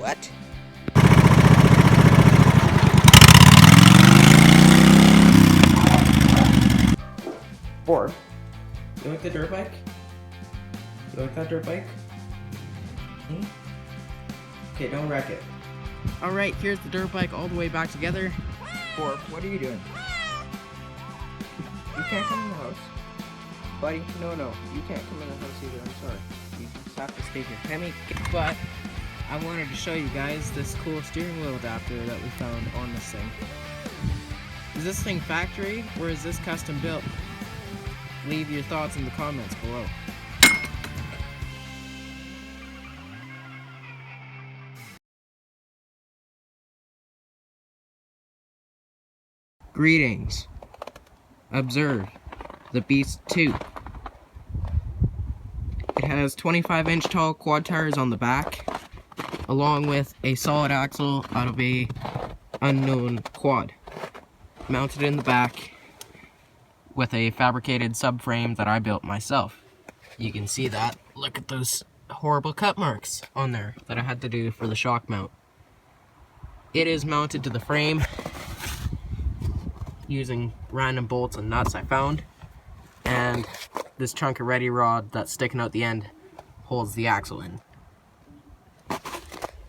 What? Or, you like the dirt bike? You like that dirt bike? Okay, don't wreck it. Alright, here's the dirt bike all the way back together. Or, what are you doing? You can't come in the house. Buddy, no, you can't come in the house either, I'm sorry. You just have to stay here. But I wanted to show you guys this cool steering wheel adapter that we found on this thing. Is this thing factory or is this custom built? Leave your thoughts in the comments below. Greetings. Observe the Beast 2. It has 25-inch tall quad tires on the back, along with a solid axle out of a unknown quad, mounted in the back with a fabricated subframe that I built myself. You can see that. Look at those horrible cut marks on there that I had to do for the shock mount. It is mounted to the frame using random bolts and nuts I found, and this chunk of ready rod that's sticking out the end holds the axle in.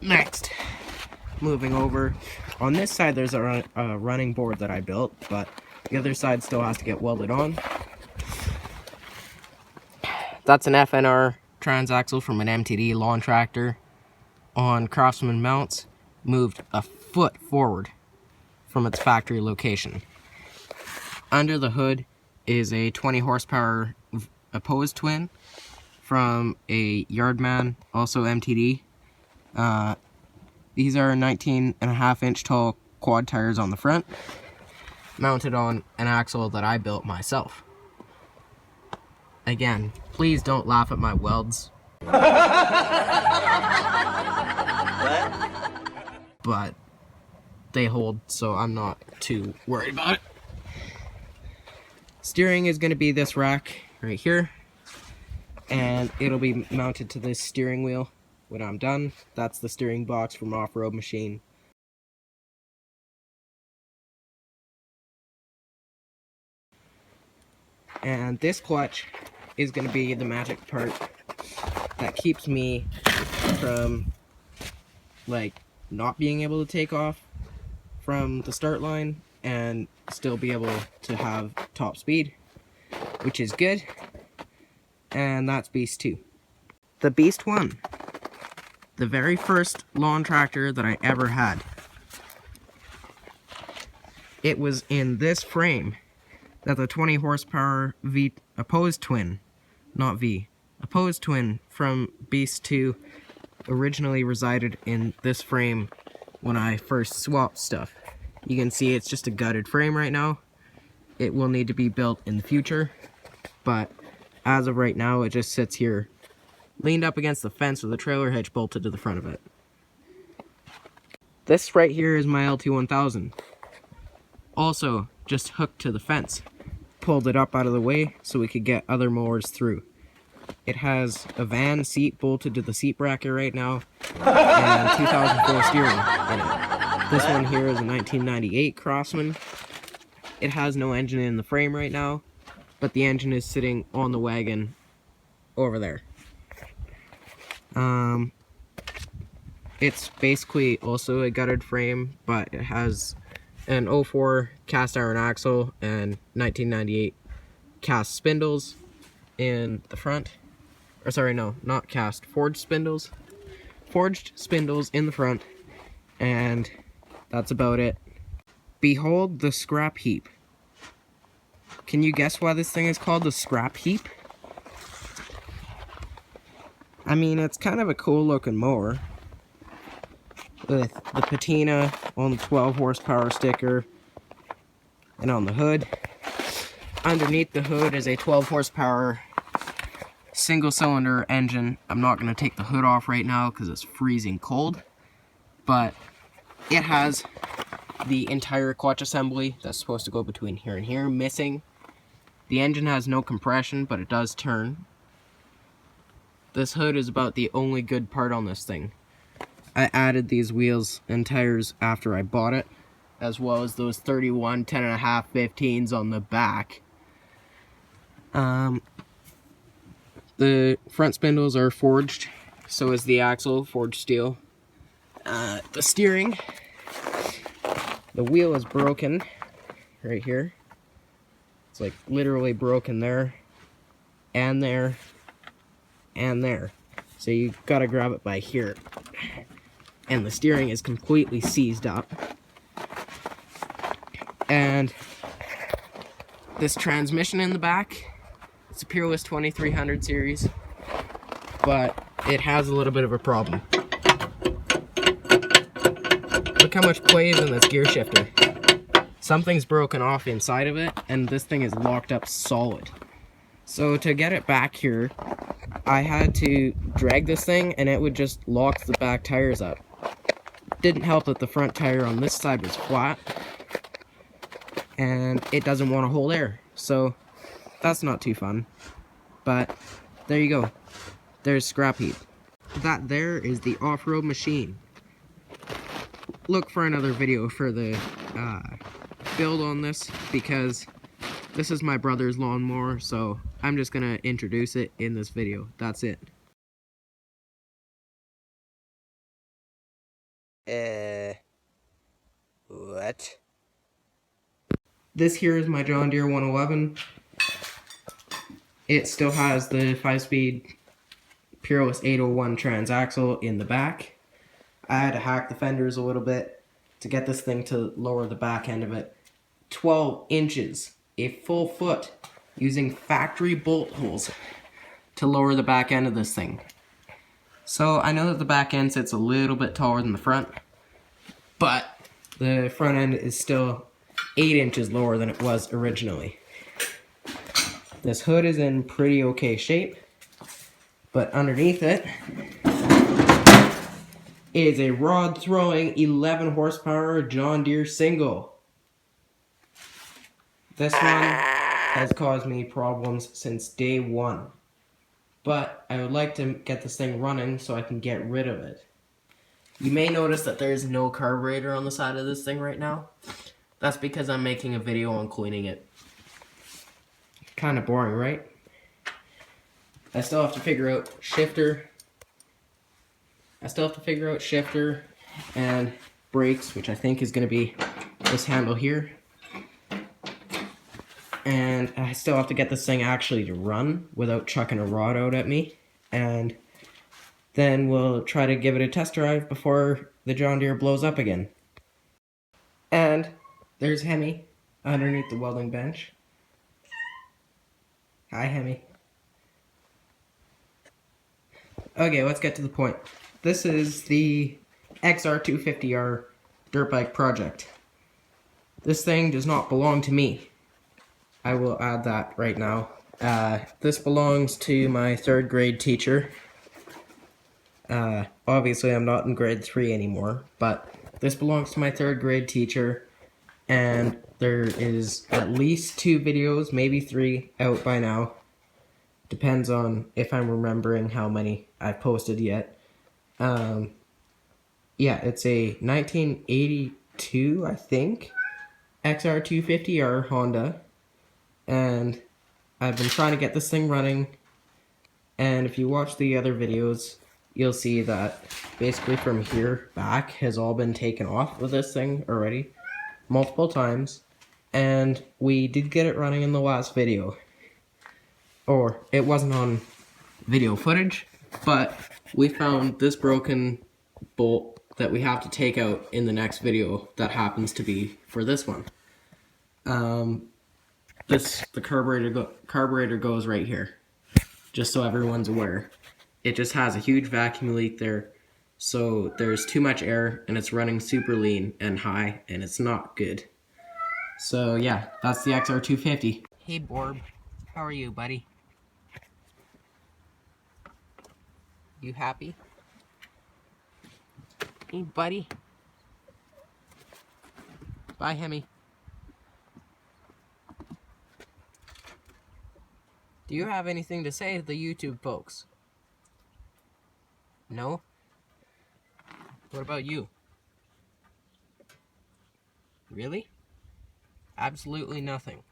Next, moving over, on this side there's a running board that I built, but the other side still has to get welded on. That's an FNR transaxle from an MTD lawn tractor on Craftsman mounts, moved a foot forward from its factory location. Under the hood is a 20 horsepower opposed twin from a Yardman, also MTD. These are 19.5-inch tall quad tires on the front, mounted on an axle that I built myself. Again, please don't laugh at my welds. But they hold, so I'm not too worried about it. Steering is going to be this rack right here, and it'll be mounted to this steering wheel when I'm done. That's the steering box from Off-Road Machine. And this clutch is going to be the magic part that keeps me from, like, not being able to take off from the start line and still be able to have top speed, which is good. And that's Beast 2. The Beast 1, the very first lawn tractor that I ever had. It was in this frame that the 20 horsepower V opposed twin, not V, opposed twin from Beast 2 originally resided in this frame when I first swapped stuff. You can see it's just a gutted frame right now. It will need to be built in the future, but as of right now it just sits here leaned up against the fence with a trailer hitch bolted to the front of it. This right here is my LT1000. Also just hooked to the fence. Pulled it up out of the way so we could get other mowers through. It has a van seat bolted to the seat bracket right now, and 2004 steering in it. This one here is a 1998 Craftsman. It has no engine in the frame right now, but the engine is sitting on the wagon over there. It's basically also a gutted frame, but it has an 04 cast iron axle and 1998 cast spindles in the front. Or sorry, no, not cast, forged spindles. Forged spindles in the front, and that's about it. Behold the scrap heap. Can you guess why this thing is called the scrap heap? I mean, it's kind of a cool looking mower with the patina on the 12 horsepower sticker and on the hood. Underneath the hood is a 12 horsepower single cylinder engine. I'm not going to take the hood off right now because it's freezing cold, but it has the entire clutch assembly that's supposed to go between here and here missing. The engine has no compression, but it does turn. This hood is about the only good part on this thing. I added these wheels and tires after I bought it, as well as those 31 10.5 15s on the back. The front spindles are forged, so is the axle, forged steel. The steering, the wheel is broken right here. It's like literally broken there, and there, and there. So you gotta grab it by here. And the steering is completely seized up. And this transmission in the back, it's a Peerless 2300 series, but it has a little bit of a problem. Look how much play is in this gear shifter. Something's broken off inside of it, and this thing is locked up solid. So to get it back here, I had to drag this thing, and it would just lock the back tires up. Didn't help that the front tire on this side was flat, and it doesn't want to hold air, so that's not too fun. But there you go. There's scrap heap. That there is the off-road machine. Look for another video for the build on this, because this is my brother's lawnmower, so I'm just gonna introduce it in this video. That's it. What? This here is my John Deere 111. It still has the 5-speed Peerless 801 transaxle in the back. I had to hack the fenders a little bit to get this thing to lower the back end of it. 12 inches, a full foot, using factory bolt holes to lower the back end of this thing. So I know that the back end sits a little bit taller than the front, but the front end is still 8 inches lower than it was originally. This hood is in pretty okay shape, but underneath it is a rod throwing 11 horsepower John Deere single. This one has caused me problems since day one, but I would like to get this thing running so I can get rid of it. You may notice that there's no carburetor on the side of this thing right now. That's because I'm making a video on cleaning it. Kind of boring, right? I still have to figure out shifter. And brakes, which I think is going to be this handle here. And I still have to get this thing actually to run without chucking a rod out at me. And then we'll try to give it a test drive before the John Deere blows up again. And there's Hemi underneath the welding bench. Hi, Hemi. Okay, let's get to the point. This is the XR250R dirt bike project. This thing does not belong to me. I will add that right now. This belongs to my 3rd grade teacher. Obviously I'm not in grade 3 anymore, but this belongs to my 3rd grade teacher, and there is at least 2 videos, maybe 3, out by now. Depends on if I'm remembering how many I've posted yet. Yeah, it's a 1982, I think, XR250R Honda, and I've been trying to get this thing running, and if you watch the other videos, you'll see that basically from here back has all been taken off with this thing already, multiple times, and we did get it running in the last video. Or, it wasn't on video footage, but we found this broken bolt that we have to take out in the next video that happens to be for this one. The carburetor goes right here, just so everyone's aware. It just has a huge vacuum leak there, so there's too much air and it's running super lean and high, and it's not good. So yeah, that's the XR250. Hey Borb, how are you, buddy? You happy? Hey buddy. Bye, Hemi. Do you have anything to say to the YouTube folks? No? What about you? Really? Absolutely nothing.